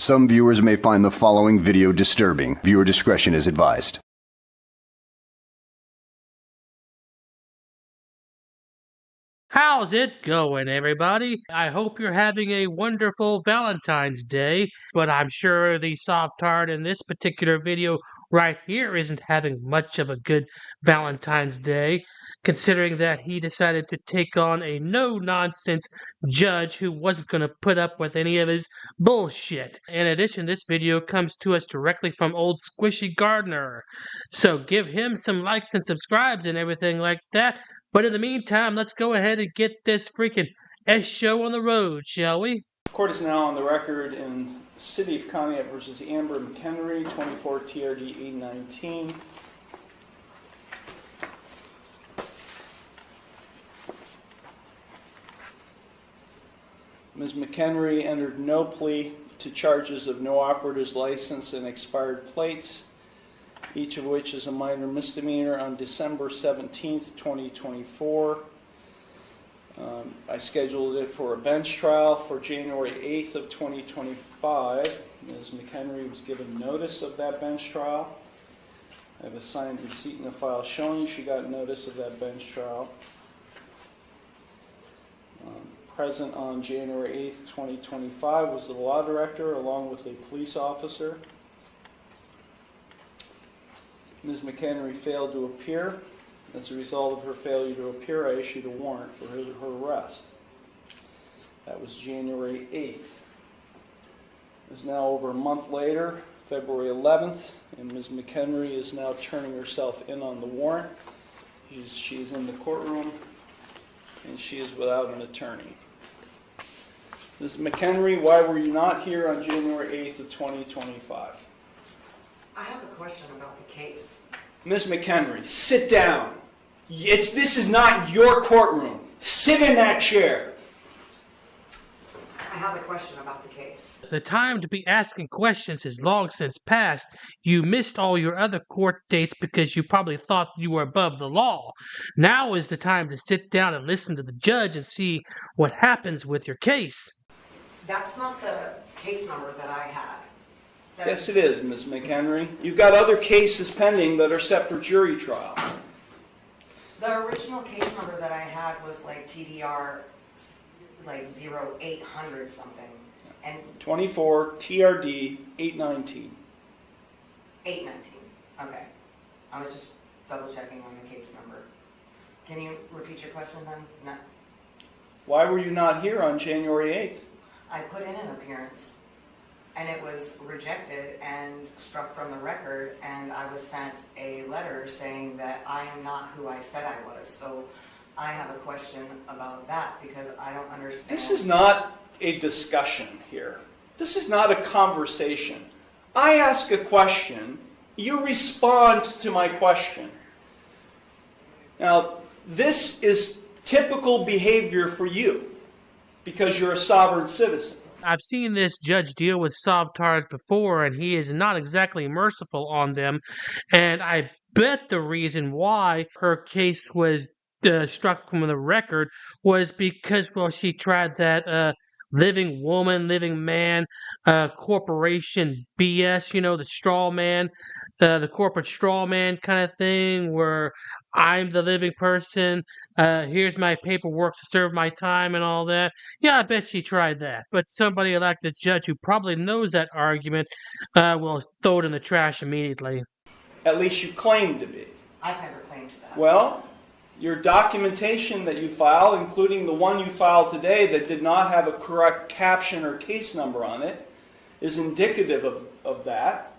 Some viewers may find the following video disturbing. Viewer discretion is advised. How's it going, everybody? I hope you're having a wonderful Valentine's Day, but I'm sure the Sovtard in this particular video right here isn't having much of a good Valentine's Day, considering that he decided to take on a no-nonsense judge who wasn't going to put up with any of his bullshit. In addition, this video comes to us directly from old Squishy Gardner, so give him some likes and subscribes and everything like that. But in the meantime, let's go ahead and get this freaking S show on the road, shall we? Court is now on the record in City of Conneaut versus Amber McHenry, 24 TRD 819. Ms. McHenry entered no plea to charges of no operator's license and expired plates, each of which is a minor misdemeanor, on December 17th, 2024. I scheduled it for a bench trial for January 8th of 2025. Ms. McHenry was given notice of that bench trial. I have a signed receipt in the file showing she got notice of that bench trial. Present on January 8th, 2025 was the law director along with a police officer. Ms. McHenry failed to appear. As a result of her failure to appear, I issued a warrant for her arrest. That was January 8th. It's now over a month later, February 11th, and Ms. McHenry is now turning herself in on the warrant. She's in the courtroom, and she is without an attorney. Ms. McHenry, why were you not here on January 8th of 2025? I have a question about the case. Ms. McHenry, sit down. This is not your courtroom. Sit in that chair. I have a question about the case. The time to be asking questions has long since passed. You missed all your other court dates because you probably thought you were above the law. Now is the time to sit down and listen to the judge and see what happens with your case. That's not the case number that I had. Yes, it is, Ms. McHenry. You've got other cases pending that are set for jury trial. The original case number that I had was like TDR, like 0800 something. And 24 TRD 819. 819. Okay. I was just double checking on the case number. Can you repeat your question then? No. Why were you not here on January 8th? I put in an appearance, and it was rejected and struck from the record, and I was sent a letter saying that I am not who I said I was. So I have a question about that because I don't understand. This is not a discussion here. This is not a conversation. I ask a question, you respond to my question. Now, this is typical behavior for you because you're a sovereign citizen. I've seen this judge deal with Sovtards before, and he is not exactly merciful on them. And I bet the reason why her case was struck from the record was because, well, she tried that living woman, living man, corporation BS, you know, the straw man, the corporate straw man kind of thing, where I'm the living person, here's my paperwork to serve my time and all that. Yeah, I bet she tried that. But somebody like this judge who probably knows that argument will throw it in the trash immediately. At least you claim to be. I've never claimed that. Well, your documentation that you filed, including the one you filed today that did not have a correct caption or case number on it, is indicative of that.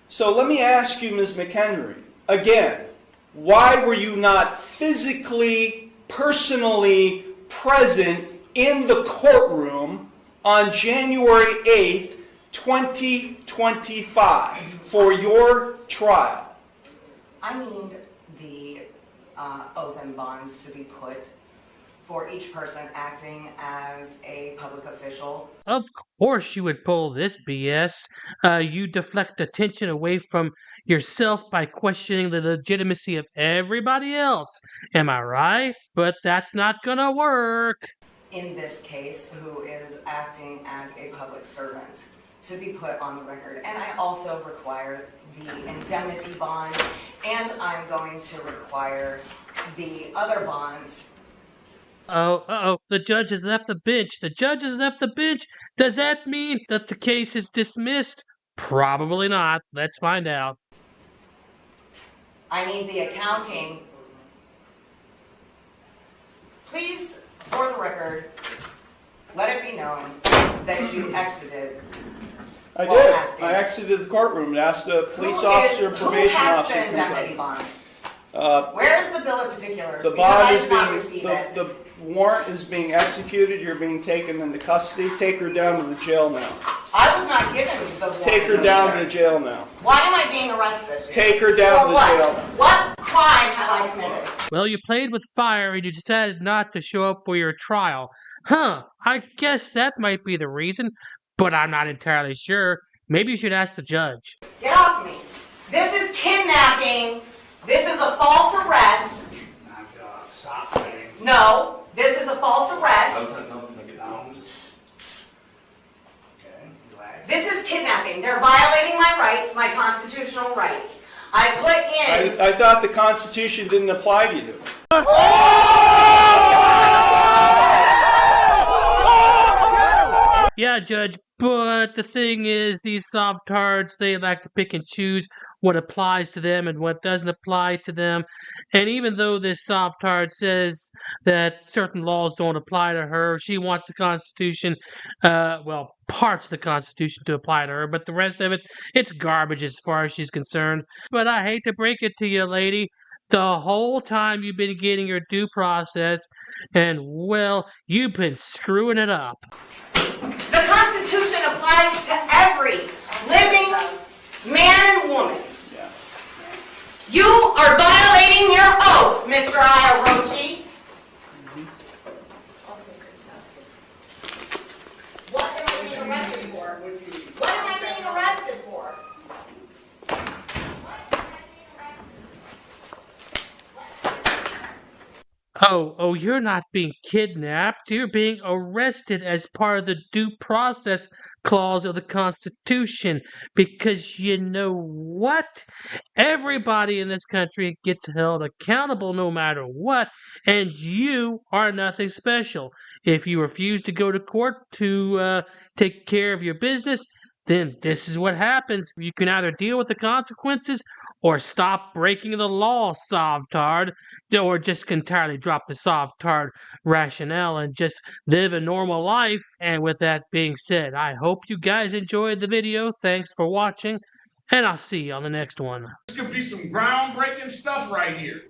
So let me ask you, Ms. McHenry, again, why were you not physically, personally present in the courtroom on January 8th, 2025 for your trial? I need the oath and bonds to be put for each person acting as a public official. Of course you would pull this BS. You deflect attention away from yourself by questioning the legitimacy of everybody else. Am I right? But that's not gonna work. In this case, who is acting as a public servant. to be put on the record. And I also require the indemnity bond, and I'm going to require the other bonds. Oh, the judge has left the bench. The judge has left the bench. Does that mean that the case is dismissed? Probably not. Let's find out. I need the accounting. Please, for the record, let it be known that you exited. I while did. asking. I exited the courtroom and asked a police Who officer, is- probation Who has officer. the indemnity bond? Uh, Where is the bill of particulars? The Because I bond is did not receive being, it. the warrant is being executed. You're being taken into custody. Take her down to the jail now. I was not given the warrant. Take her down either. to the jail now. Why am I being arrested? Take her down For to the what? jail. What crime have I committed? Well, you played with fire and you decided not to show up for your trial. Huh, I guess that might be the reason, but I'm not entirely sure. Maybe you should ask the judge. Get off me. This is kidnapping. This is a false arrest. Stop playing. No, this is a false arrest. Okay, relax. This is kidnapping. They're violating my rights, my constitutional rights. I put in... I thought the Constitution didn't apply to you. Yeah, Judge, but the thing is, these sovtards, they like to pick and choose what applies to them and what doesn't apply to them. And even though this sovtard says that certain laws don't apply to her, she wants the Constitution, well, parts of the Constitution to apply to her, but the rest of it, it's garbage as far as she's concerned. But I hate to break it to you, lady. The whole time you've been getting your due process, and, well, you've been screwing it up. The Constitution applies to every living man and woman. Yeah. You are violating your oath, Mr. Iarochi. What am I being arrested for? What am I being arrested for? Oh, you're not being kidnapped. You're being arrested as part of the due process clause of the Constitution. Because you know what? Everybody in this country gets held accountable no matter what, and you are nothing special. If you refuse to go to court to take care of your business, then this is what happens. You can either deal with the consequences or stop breaking the law, Sovtard, or just entirely drop the Sovtard rationale and just live a normal life. And with that being said, I hope you guys enjoyed the video. Thanks for watching, and I'll see you on the next one. This could be some groundbreaking stuff right here.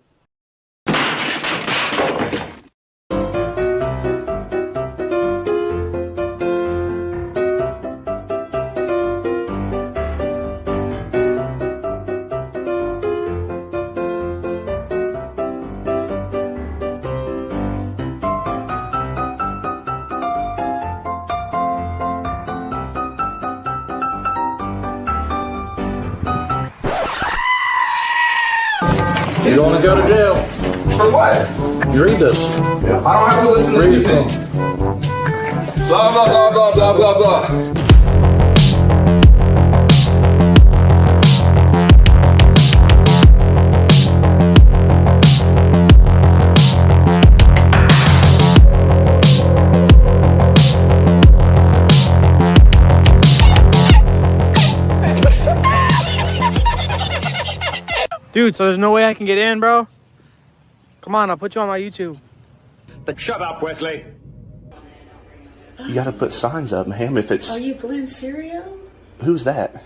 You don't want to go to jail. For what? You read this. I don't have to listen to Read it. anything. Blah, blah, blah, blah, blah, blah, blah. Dude, so there's no way I can get in, bro? Come on, I'll put you on my YouTube. But shut up, Wesley. You gotta put signs up, ma'am, if it's... Are you Glenn Serio? Who's that?